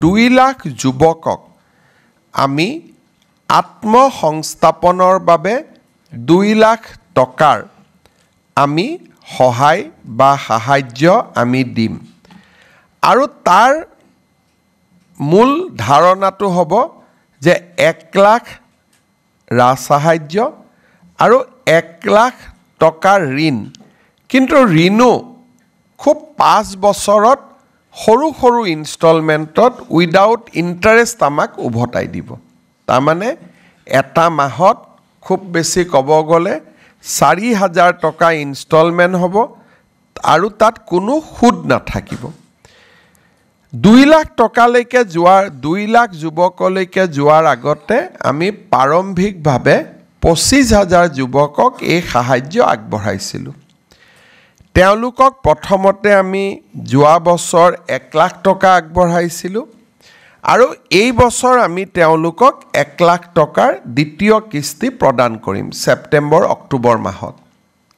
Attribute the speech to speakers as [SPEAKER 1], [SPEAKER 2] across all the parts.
[SPEAKER 1] 2 লাখ যুৱকক আমি আত্মসংস্থাপনৰ বাবে 2 লাখ টকাৰ আমি সহায় বা সাহায্য আমি দিম আৰু তাৰ মূল ধাৰণাটো হ'ব যে 1 লাখ সাহায্য আৰু 1 লাখ টকাৰ ঋণ কিন্তু ঋণো খুব 5 বছৰত সৰু সৰু ইনষ্টলমেণ্টত উইদাউট ইণ্টাৰেষ্ট আমাক উভতাই দিব তাৰমানে এটা মাহত খুব বেছি ক'ব গ'লে 4,000 টকা ইনষ্টলমেণ্ট হ'ব আৰু তাত কোনো সুদ নাথাকিব 2 লাখ টকালৈকে যোৱাৰ 2 লাখ যুৱকলৈকে যোৱাৰ আগতে আমি প্ৰাৰম্ভিকভাৱে 25,000 যুৱকক এই সাহায্য আগবঢ়াইছিলোঁ তেওঁলোকক প্ৰথমতে আমি যোৱা বছৰ 1 লাখ টকা আগবঢ়াইছিলোঁ আৰু এই বছৰ আমি তেওঁলোকক 1 লাখ টকাৰ দ্বিতীয় কিস্তি প্ৰদান কৰিম সেপ্টেম্বৰ অক্টোবৰ মাহত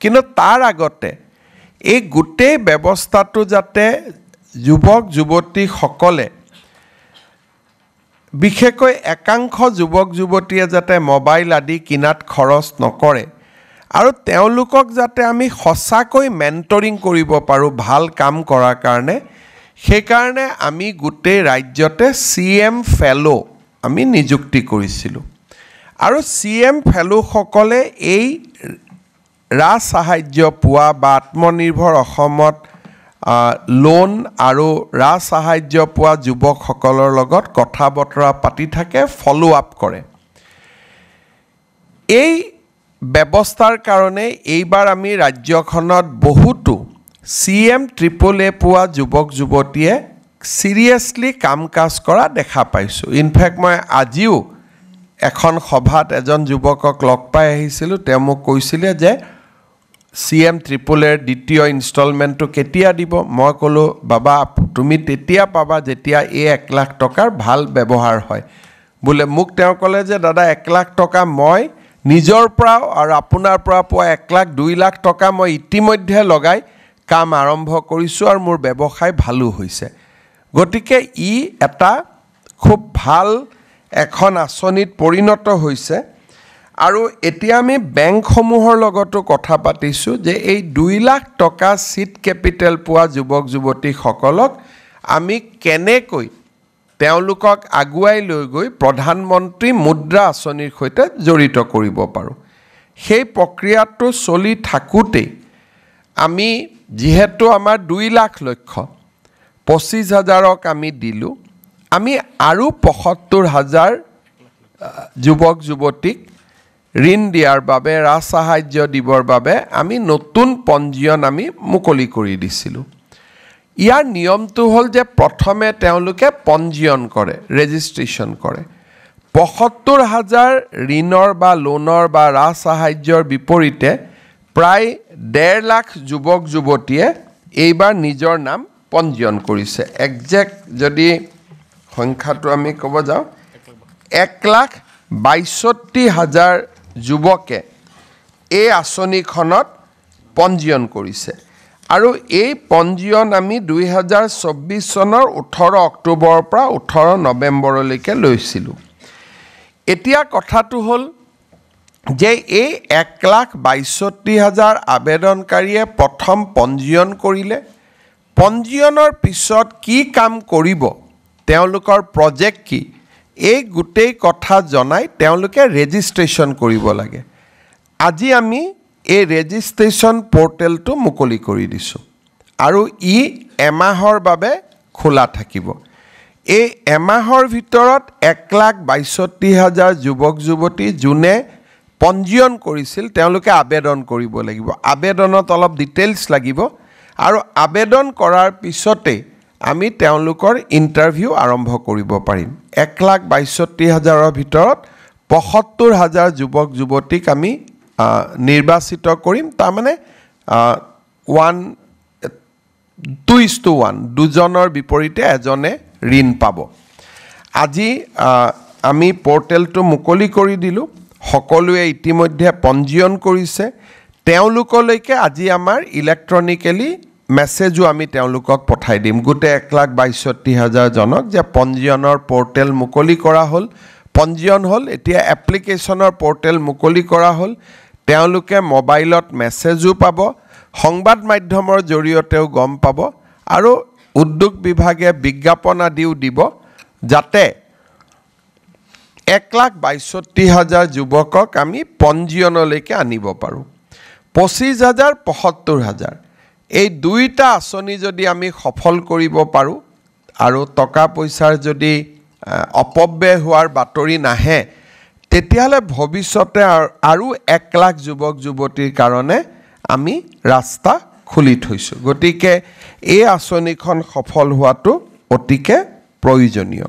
[SPEAKER 1] কিন্তু তাৰ আগতে এই গোটেই ব্যৱস্থাটো যাতে যুৱক যুৱতীসকলে বিশেষকৈ একাংশ যুৱক যুৱতীয়ে যাতে মোবাইল আদি কিনাত খৰচ নকৰে আৰু তেওঁলোকক যাতে আমি সঁচাকৈ মেণ্টৰিং কৰিব পাৰোঁ ভাল কাম কৰাৰ কাৰণে সেইকাৰণে আমি গোটেই ৰাজ্যতে CM ফেলো আমি নিযুক্তি কৰিছিলোঁ আৰু CM ফেলোসকলে এই সাহায্য পোৱা বা আত্মনিৰ্ভৰ অসমত লোন আৰু সাহায্য পোৱা যুৱকসকলৰ লগত কথা বতৰা পাতি থাকে ফলো আপ কৰে এই ব্যৱস্থাৰ কাৰণে এইবাৰ আমি ৰাজ্যখনত বহুতো CM AAA পোৱা যুৱক যুৱতীয়ে সিৰিয়াসলি কাম কাজ কৰা দেখা পাইছোঁ ইনফেক্ট মই আজিও এখন সভাত এজন যুৱকক লগ পাই আহিছিলোঁ তেওঁ মোক কৈছিলে যে CM AAA দ্বিতীয় ইনষ্টলমেণ্টটো কেতিয়া দিব মই ক'লো বাবা তুমি তেতিয়া পাবা যেতিয়া এই 1 লাখ টকাৰ ভাল ব্যৱহাৰ হয় বোলে মোক তেওঁ ক'লে যে দাদা 1 লাখ টকা মই নিজৰ পৰা আৰু আপোনাৰ পৰা পোৱা 1 লাখ 2 লাখ টকা মই ইতিমধ্যে লগাই কাম আৰম্ভ কৰিছোঁ আৰু মোৰ ব্যৱসায় ভালো হৈছে গতিকে ই এটা খুব ভাল এখন আঁচনিত পৰিণত হৈছে আৰু এতিয়া আমি বেংকসমূহৰ লগতো কথা পাতিছোঁ যে এই 2 লাখ টকা সিড কেপিটেল পোৱা যুৱক যুৱতীসকলক আমি কেনেকৈ তেওঁলোকক আগুৱাই লৈ গৈ প্ৰধানমন্ত্ৰী মুদ্ৰা আঁচনিৰ সৈতে জড়িত কৰিব পাৰোঁ সেই প্ৰক্ৰিয়াটো চলি থাকোঁতেই আমি যিহেতু আমাৰ 2 লাখ লক্ষ্য 25,000ক আমি দিলোঁ আমি আৰু 75,000 যুৱক যুৱতীক ঋণ দিয়াৰ বাবে সাহায্য দিবৰ বাবে আমি নতুন পঞ্জীয়ন আমি মুকলি কৰি দিছিলোঁ ইয়াৰ নিয়মটো হ'ল যে প্ৰথমে তেওঁলোকে পঞ্জীয়ন কৰে ৰেজিষ্ট্ৰেশ্যন কৰে 75,000 ঋণৰ বা লোনৰ বা সাহায্যৰ বিপৰীতে প্ৰায় 1.5 লাখ যুৱক যুৱতীয়ে এইবাৰ নিজৰ নাম পঞ্জীয়ন কৰিছে একজেক্ট যদি সংখ্যাটো আমি ক'ব যাওঁ 1,62,000 যুৱকে এই আঁচনিখনত পঞ্জীয়ন কৰিছে আৰু এই পঞ্জীয়ন আমি 2024 চনৰ 18 অক্টোবৰৰ পৰা 18 নৱেম্বৰলৈকে লৈছিলোঁ এতিয়া কথাটো হ'ল যে এই 1,62,000 আবেদনকাৰীয়ে প্ৰথম পঞ্জীয়ন কৰিলে পঞ্জীয়নৰ পিছত কি কাম কৰিব তেওঁলোকৰ প্ৰজেক্ট কি এই গোটেই কথা জনাই তেওঁলোকে ৰেজিষ্ট্ৰেশ্যন কৰিব লাগে আজি আমি এই ৰেজিষ্ট্ৰেশ্যন পৰ্টেলটো মুকলি কৰি দিছোঁ আৰু ই এমাহৰ বাবে খোলা থাকিব এই এমাহৰ ভিতৰত 1,62,000 যুৱক যুৱতী যোনে পঞ্জীয়ন কৰিছিল তেওঁলোকে আবেদন কৰিব লাগিব আবেদনত অলপ ডিটেইলছ লাগিব আৰু আবেদন কৰাৰ পিছতে আমি তেওঁলোকৰ ইণ্টাৰভিউ আৰম্ভ কৰিব পাৰিম 1,62,000ৰ ভিতৰত 75,000 যুৱক যুৱতীক আমি নিৰ্বাচিত কৰিম তাৰমানে 2:1 দুজনৰ বিপৰীতে এজনে ঋণ পাব আজি আমি পৰ্টেলটো মুকলি কৰি দিলোঁ সকলোৱে ইতিমধ্যে পঞ্জীয়ন কৰিছে তেওঁলোকলৈকে আজি আমাৰ ইলেক্ট্ৰনিক্যালি মেছেজো আমি তেওঁলোকক পঠাই দিম গোটেই 1,62,000 জনক যে পঞ্জীয়নৰ পোৰ্টেল মুকলি কৰা হ'ল পঞ্জীয়ন হ'ল এতিয়া এপ্লিকেশনৰ পোৰ্টেল মুকলি কৰা হ'ল তেওঁলোকে মোবাইলত মেছেজো পাব সংবাদ মাধ্যমৰ জৰিয়তেও গম পাব আৰু উদ্যোগ বিভাগে বিজ্ঞাপন আদিও দিব যাতে 1,62,000 যুৱকক আমি পঞ্জীয়নলৈকে আনিব পাৰোঁ 25,000 75,000 এই দুইটা আঁচনি যদি আমি সফল কৰিব পাৰোঁ আৰু টকা পইচাৰ যদি অপব্যয় হোৱাৰ বাতৰি নাহে তেতিয়াহ'লে ভৱিষ্যতে আৰু 1 লাখ যুৱক যুৱতীৰ কাৰণে আমি ৰাস্তা খুলি থৈছোঁ গতিকে এই আঁচনিখন সফল হোৱাটো অতিকে প্ৰয়োজনীয়